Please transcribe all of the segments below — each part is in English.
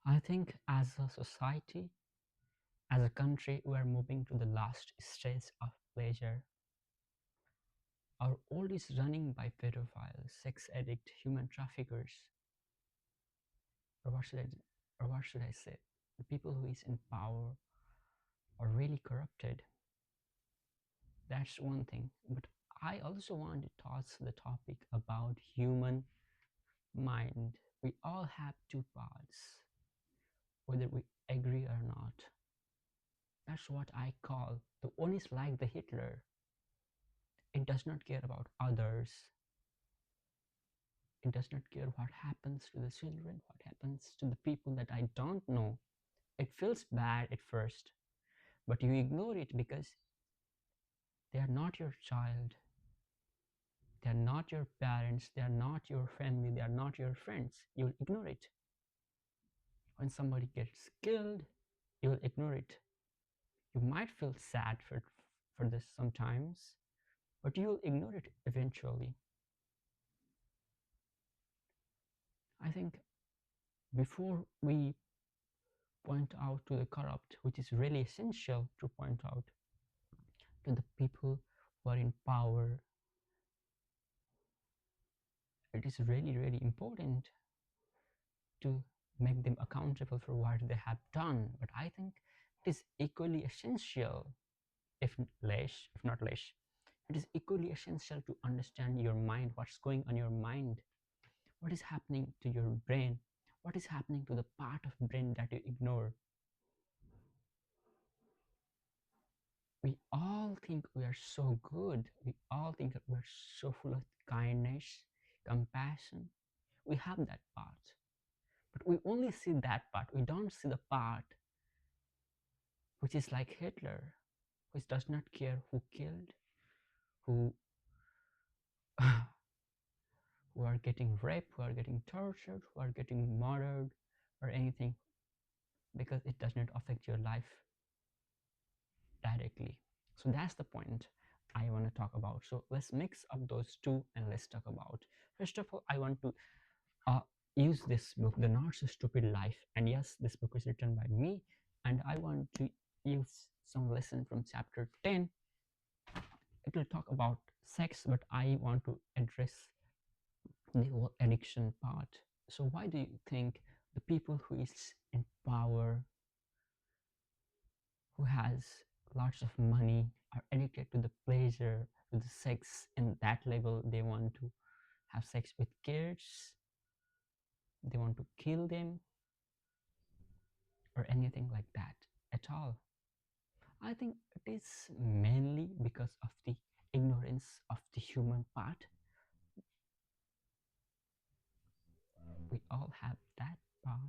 I think as a society, as a country, we are moving to the last stage of pleasure. Our world is running by pedophiles, sex addicts, human traffickers, or what should I say? The people who is in power are really corrupted. That's one thing. But I also want to touch the topic about human mind. We all have two parts, whether we agree or not. That's what I call the one is like the Hitler. It does not care about others. It does not care what happens to the children, what happens to the people that I don't know. It feels bad at first, but you ignore it because they are not your child. They are not your parents. They are not your family. They are not your friends. You'll ignore it. When somebody gets killed, you'll ignore it. You might feel sad for this sometimes, but you'll ignore it eventually. I think before we point out to the corrupt, which is really essential to point out to the people who are in power, it is really, really important to make them accountable for what they have done. But I think it is equally essential, if not less, it is equally essential to understand your mind, what's going on your mind, what is happening to your brain, what is happening to the part of brain that you ignore. We all think we are so good. We all think that we're so full of kindness, compassion. We have that part. But we only see that part. We don't see the part which is like Hitler, which does not care who killed, who who are getting raped, who are getting tortured, who are getting murdered, or anything, because it does not affect your life directly. So that's the point I want to talk about. So let's mix up those two and let's talk about. First of all, I want to uh, use this book, The Not So Stupid Life. And yes, this book is written by me, and I want to use some lesson from chapter 10. It will talk about sex, but I want to address the whole addiction part. So why do you think the people who is in power, who has lots of money, are addicted to the pleasure, to the sex in that level? They want to have sex with kids, they want to kill them, or anything like that at all. I think it is mainly because of the ignorance of the human part. We all have that part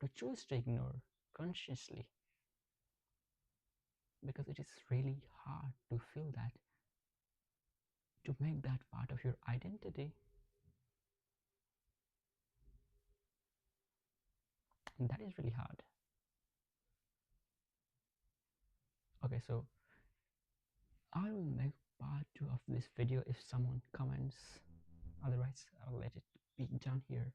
to choose to ignore consciously, because it is really hard to feel that, to make that part of your identity. And that is really hard. Okay, so I will make part 2 of this video if someone comments. Otherwise, I will let it be done here.